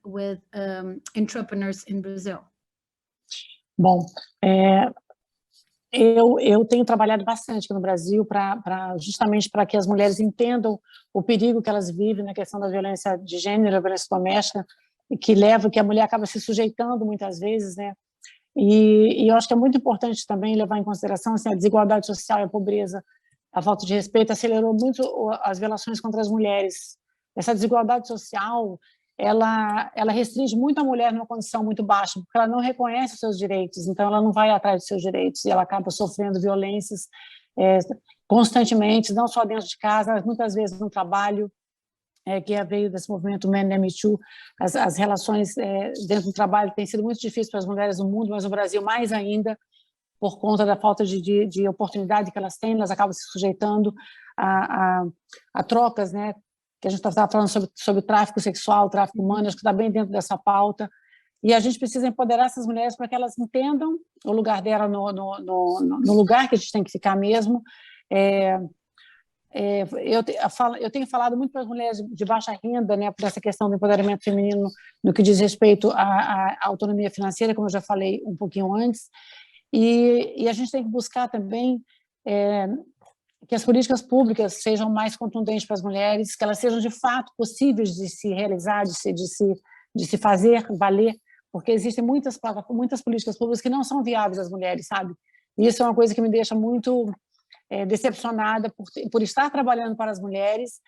entrepreneurs in Brazil. Bom, eu tenho trabalhado bastante aqui no Brasil justamente para que as mulheres entendam o perigo que elas vivem na questão da violência de gênero, a violência doméstica, e que a mulher acaba se sujeitando muitas vezes, né? E eu acho que é muito importante também levar em consideração assim, a desigualdade social e a pobreza, a falta de respeito acelerou muito as violações contra as mulheres. Essa desigualdade social, ela restringe muito a mulher numa condição muito baixa, porque ela não reconhece os seus direitos, então ela não vai atrás dos seus direitos, e ela acaba sofrendo violências constantemente, não só dentro de casa, mas muitas vezes no trabalho, que veio desse movimento Men Me Too. As relações dentro do trabalho têm sido muito difíceis para as mulheres no mundo, mas no Brasil mais ainda, por conta da falta de oportunidade que elas têm, elas acabam se sujeitando a trocas, né? Que a gente estava falando sobre tráfico sexual, tráfico humano, acho que está bem dentro dessa pauta, e a gente precisa empoderar essas mulheres para que elas entendam o lugar dela no lugar que a gente tem que ficar mesmo, Eu tenho falado muito para as mulheres de baixa renda, né, por essa questão do empoderamento feminino no que diz respeito à autonomia financeira, como eu já falei um pouquinho antes, e a gente tem que buscar também que as políticas públicas sejam mais contundentes para as mulheres, que elas sejam de fato possíveis de se realizar, de se fazer valer, porque existem muitas políticas públicas que não são viáveis às mulheres, sabe? E isso é uma coisa que me deixa muito decepcionada por estar trabalhando para as mulheres,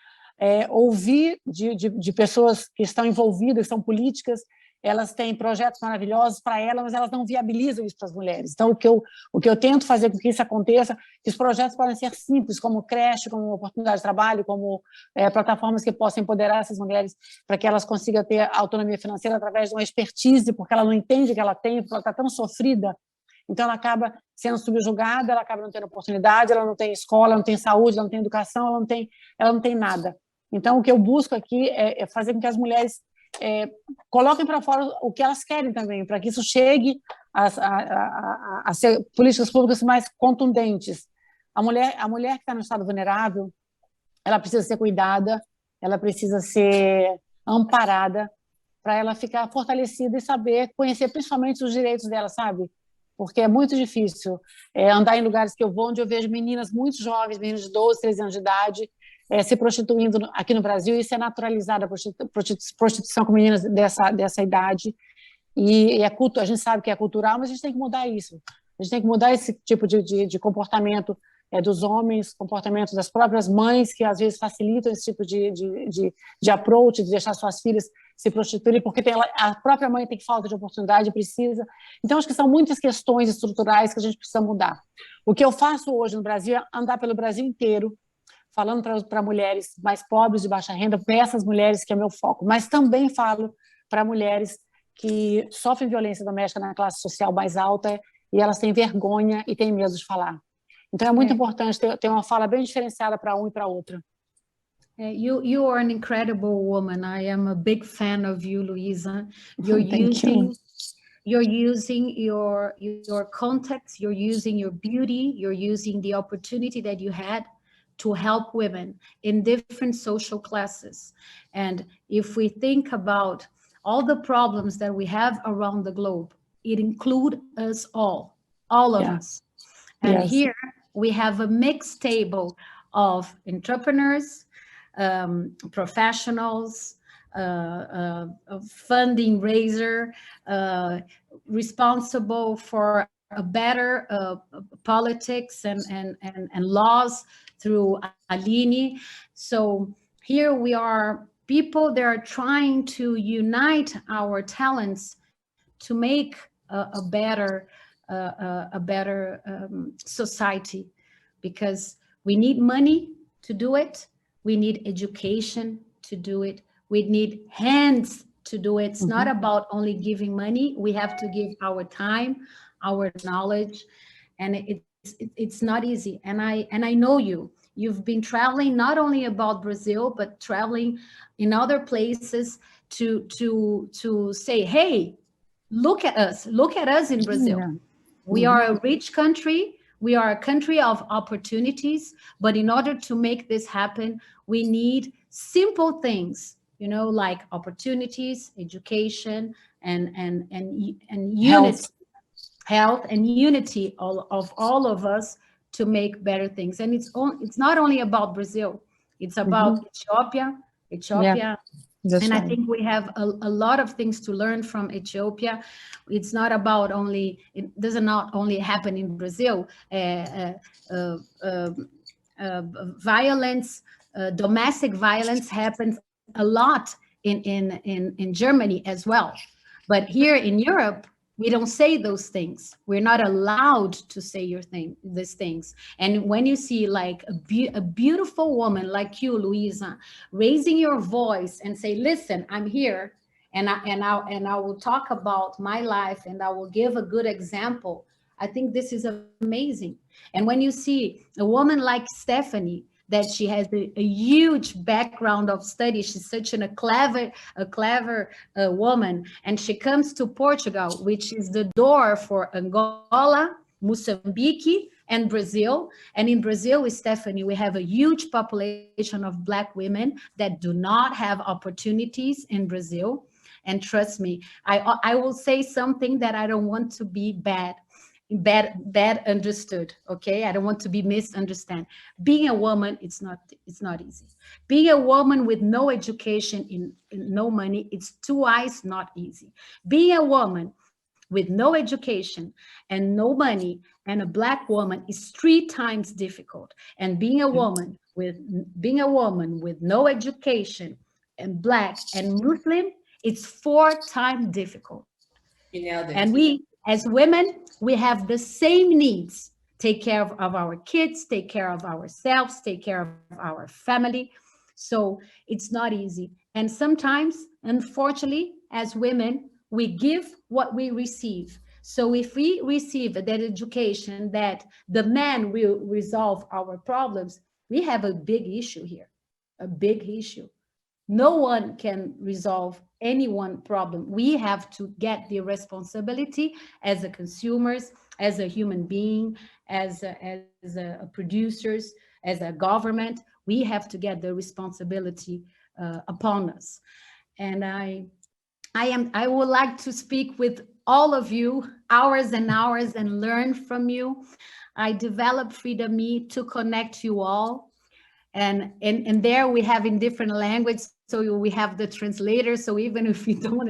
ouvir de pessoas que estão envolvidas, são políticas, elas têm projetos maravilhosos para elas, mas elas não viabilizam isso para as mulheres. Então, o que eu tento fazer com que isso aconteça, que os projetos podem ser simples, como creche, como oportunidade de trabalho, como plataformas que possam empoderar essas mulheres para que elas consigam ter autonomia financeira através de uma expertise, porque ela não entende que ela tem, porque ela está tão sofrida. Então, ela acaba sendo subjugada, ela acaba não tendo oportunidade, ela não tem escola, ela não tem saúde, ela não tem educação, ela não tem nada. Então, o que eu busco aqui é fazer com que as mulheres coloquem para fora o que elas querem também, para que isso chegue a ser políticas públicas mais contundentes. A mulher que está no estado vulnerável, ela precisa ser cuidada, ela precisa ser amparada, para ela ficar fortalecida e saber conhecer principalmente os direitos dela, sabe? Porque é muito difícil andar em lugares que eu vou, onde eu vejo meninas muito jovens, meninas de 12, 13 anos de idade, se prostituindo aqui no Brasil. Isso é naturalizado, a prostituição com meninas dessa idade, e a gente sabe que é cultural, mas a gente tem que mudar isso. A gente tem que mudar esse tipo de comportamento dos homens, comportamento das próprias mães, que às vezes facilitam esse tipo de approach, de deixar suas filhas se prostituírem, porque a própria mãe tem falta de oportunidade, precisa. Então, acho que são muitas questões estruturais que a gente precisa mudar. O que eu faço hoje no Brasil é andar pelo Brasil inteiro, falando para mulheres mais pobres, de baixa renda, para essas mulheres que é meu foco, mas também falo para mulheres que sofrem violência doméstica na classe social mais alta e elas têm vergonha e têm medo de falar. Então, é muito importante ter uma fala bem diferenciada para um e para outra. You are an incredible woman. I am a big fan of you, Luiza. You're using your contacts, you're using your beauty, you're using the opportunity that you had to help women in different social classes. And if we think about all the problems that we have around the globe, it includes us all of us. And here we have a mixed table of entrepreneurs, professionals, funding raiser, responsible for a better politics and laws through Alline. So here we are people that are trying to unite our talents to make a better society, because we need money to do it, we need education to do it, we need hands to do it. It's not about only giving money, we have to give our time, our knowledge, and it's not easy. And I know you've been traveling not only about Brazil, but traveling in other places to say, hey, look at us in Brazil. Yeah. We are a rich country. We are a country of opportunities, but in order to make this happen, we need simple things, like opportunities, education, and unity, health and unity of all of us to make better things. And it's not only about Brazil, it's about Ethiopia. And I think we have a lot of things to learn from Ethiopia. It's not about it does not only happen in Brazil. Domestic violence happens a lot in Germany as well. But here in Europe, we don't say those things. We're not allowed to say these things. And when you see like a beautiful woman like you, Luiza, raising your voice and say, listen, I'm here, and I will talk about my life, and I will give a good example. I think this is amazing. And when you see a woman like Stephany, that she has a huge background of study. She's such a clever woman. And she comes to Portugal, which is the door for Angola, Mozambique, and Brazil. And in Brazil, with Stephany, we have a huge population of Black women that do not have opportunities in Brazil. And trust me, I will say something that I don't want to be bad understood. Okay, I don't want to be misunderstood. Being a woman, it's not easy. Being a woman with no education and no money, it's twice not easy. Being a woman with no education and no money and a Black woman is 3 times difficult. And being a woman with no education and Black and Muslim, it's 4 times difficult. You nailed it. And we, as women, we have the same needs. Take care of our kids, take care of ourselves, take care of our family. So it's not easy. And sometimes, unfortunately, as women, we give what we receive. So if we receive that education that the man will resolve our problems, we have a big issue here, a big issue. No one can resolve any one problem. We have to get the responsibility as a consumers, as a human being, as a producers, as a government. We have to get the responsibility upon us. And I would like to speak with all of you hours and hours and learn from you. I developed Freedom to connect you all. And there we have in different languages, so we have the translator. So even if we don't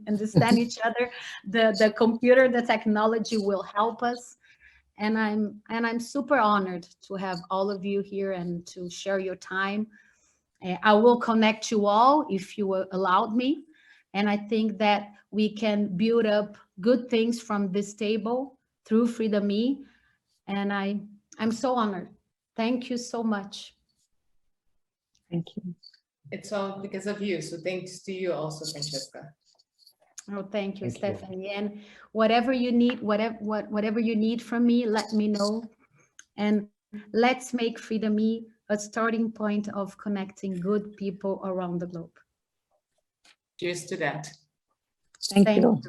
understand each other, the computer, the technology will help us. And I'm super honored to have all of you here and to share your time. I will connect you all if you allowed me. And I think that we can build up good things from this table through Freedom. And I'm so honored. Thank you so much. Thank you. It's all because of you. So thanks to you also, Francesca. Oh, thank you, Thank Stephany. You. And whatever you need, whatever you need from me, let me know. And let's make Freedom a starting point of connecting good people around the globe. Cheers to that. Thank you.